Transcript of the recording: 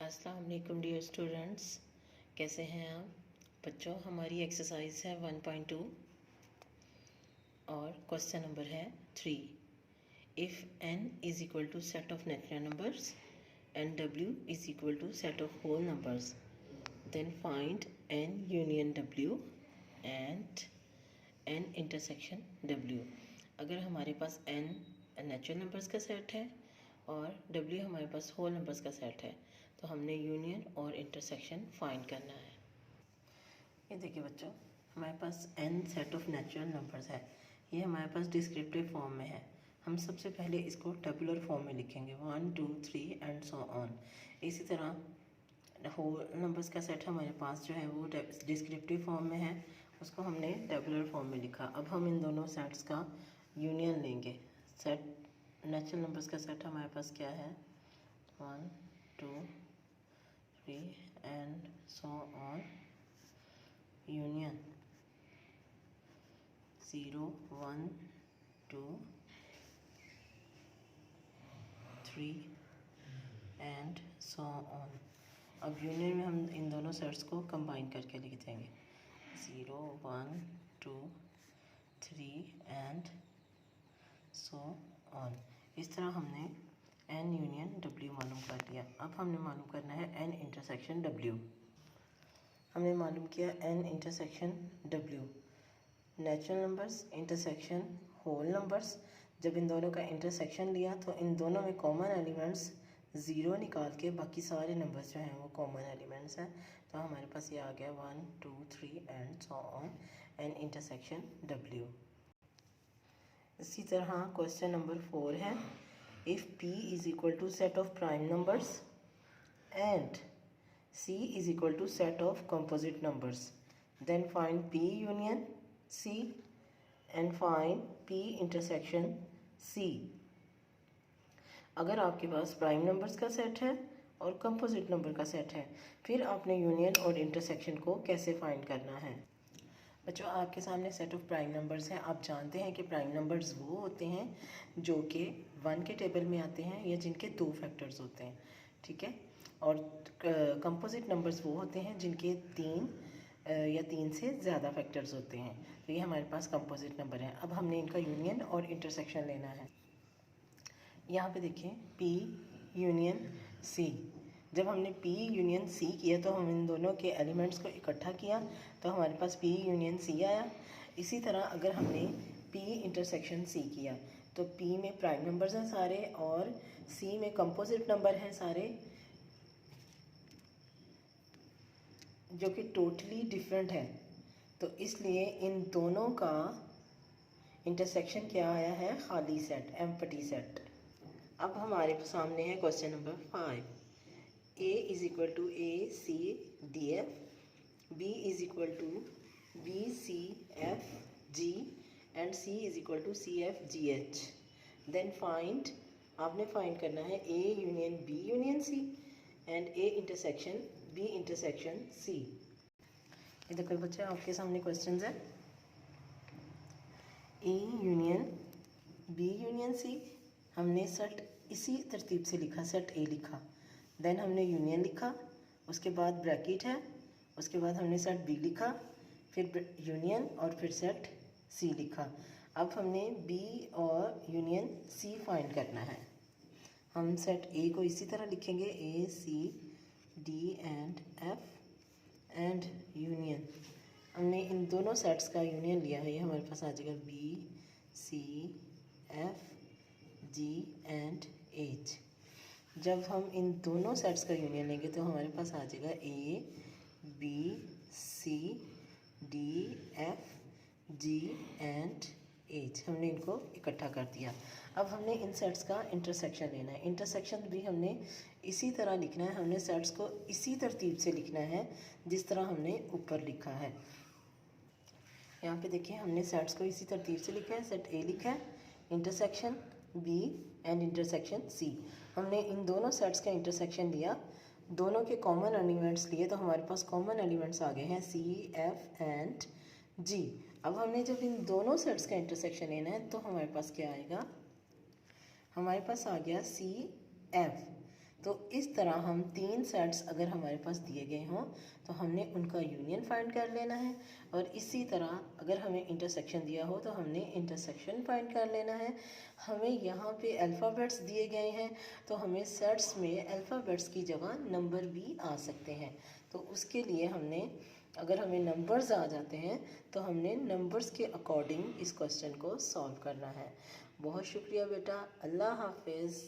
अस्सलाम वालेकुम dear students, कैसे हैं आप बच्चों। हमारी एक्सरसाइज है 1.2 और क्वेश्चन नंबर है 3। If n is equal to set of natural numbers and w is equal to set of whole numbers, then find n union w and n intersection w। अगर हमारे पास n नेचुरल नंबर्स का set है और w हमारे पास whole numbers का set है, तो हमने यूनियन और इंटरसेक्शन फाइंड करना है। ये देखिए बच्चों, हमारे पास n set of natural numbers है। ये हमारे पास डिस्क्रिप्टिव फॉर्म में है। हम सबसे पहले इसको टेबुलर फॉर्म में लिखेंगे 1 2 3 एंड सो ऑन। इसी तरह होल नंबर्स का सेट हमारे पास जो है वो डिस्क्रिप्टिव फॉर्म में है, उसको हमने टेबुलर फॉर्म में लिखा। अब हम इन दोनों सेट्स का यूनियन लेंगे। सेट नेचुरल नंबर्स का सेट हमारे पास क्या है, 1 2 3 and so on, union 0 1 2 3 and so on। अब यूनियन में हम इन दोनों सेट्स को कंबाइन करके लिख देंगे 0 1 2 3 and so on। इस तरह हमने n यूनियन w मालूम कर लिया। अब हमने मालूम करना है n इंटरसेक्शन w। हमने मालूम किया n intersection w, natural numbers intersection whole numbers. जब इन दोनों का इंटरसेक्शन लिया तो इन दोनों में कॉमन एलिमेंट्स ज़ीरो निकाल के बाकी सारे नंबर्स जो हैं वो कॉमन एलिमेंट्स हैं। तो हमारे पास ये आ गया 1 2 3 and so on, n intersection w। इसी तरह क्वेश्चन नंबर 4 है, if p is equal to set of prime numbers and c is equal to set of composite numbers, then find p union c and find p intersection c। अगर आपके पास prime numbers का set है और composite number का set है, फिर आपने यूनियन और इंटरसेक्शन को कैसे फाइंड करना है। बच्चों, आपके सामने सेट ऑफ प्राइम नंबर्स हैं। आप जानते हैं कि प्राइम नंबर्स वो होते हैं जो कि 1 के टेबल में आते हैं या जिनके 2 फैक्टर्स होते हैं, ठीक है। और कंपोजिट नंबर्स वो होते हैं जिनके 3 या 3 से ज़्यादा फैक्टर्स होते हैं। तो ये हमारे पास कंपोजिट नंबर है। अब हमने इनका यूनियन और इंटरसेक्शन लेना है। यहाँ पे देखिए P यूनियन C। जब हमने P यूनियन C किया तो हम इन दोनों के एलिमेंट्स को इकट्ठा किया तो हमारे पास P यूनियन C आया। इसी तरह अगर हमने P इंटरसेक्शन C किया तो P में प्राइम नंबर्स हैं सारे और C में कंपोजिट नंबर हैं सारे, जो कि टोटली डिफरेंट है। तो इसलिए इन दोनों का इंटरसेक्शन क्या आया है, खाली सेट, एम्प्टी सेट। अब हमारे सामने है question number 5। a is equal to a c d f, b is equal to b c f g and c is equal to c f g h। Then find, आपने find करना है a union b union c and a intersection b intersection c। ये देखो बच्चे, आपके सामने question है। a union b union c, हमने सेट इसी तरतीब से लिखा, सेट ए लिखा, देन हमने यूनियन लिखा, उसके बाद ब्रैकेट है, उसके बाद हमने सेट बी लिखा, फिर यूनियन और फिर सेट सी लिखा। अब हमने बी और यूनियन सी फाइंड करना है। हम सेट ए को इसी तरह लिखेंगे, A C D and F and union. हमने इन दोनों सेट्स का यूनियन लिया है। ये हमारे पास आ जाएगा B C F G and H. जब हम इन दोनों सेट्स का यूनियन लेंगे तो हमारे पास आ जाएगा A B C D F G and H. हमने इनको इकट्ठा कर दिया। अब हमने इन सेट्स का इंटरसेक्शन लेना है। इंटरसेक्शन भी हमने इसी तरह लिखना है। हमने सेट्स को इसी तरतीब से लिखना है जिस तरह हमने ऊपर लिखा है। यहाँ पे देखिए, हमने सेट्स को इसी तरतीब से लिखा है। सेट ए लिखा है, intersection B and intersection C. हमने इन दोनों सेट्स का इंटरसेक्शन लिया, दोनों के कॉमन एलिमेंट्स लिए, तो हमारे पास कॉमन एलिमेंट्स आ गए हैं सी एफ एंड जी। अब हमने जब इन दोनों सेट्स का इंटरसेक्शन लेना है तो हमारे पास क्या आएगा, हमारे पास आ गया सी एफ। तो इस तरह हम 3 सेट्स अगर हमारे पास दिए गए हों तो हमने उनका यूनियन फाइंड कर लेना है, और इसी तरह अगर हमें इंटरसेक्शन दिया हो तो हमने इंटरसेक्शन फाइंड कर लेना है। हमें यहाँ पे अल्फ़ाबेट्स दिए गए हैं तो हमें सेट्स में अल्फ़ाबेट्स की जगह नंबर भी आ सकते हैं। तो उसके लिए हमने, अगर हमें नंबर्स आ जाते हैं तो हमने नंबर्स के अकॉर्डिंग इस क्वेश्चन को सॉल्व करना है। बहुत शुक्रिया बेटा, अल्लाह हाफिज़।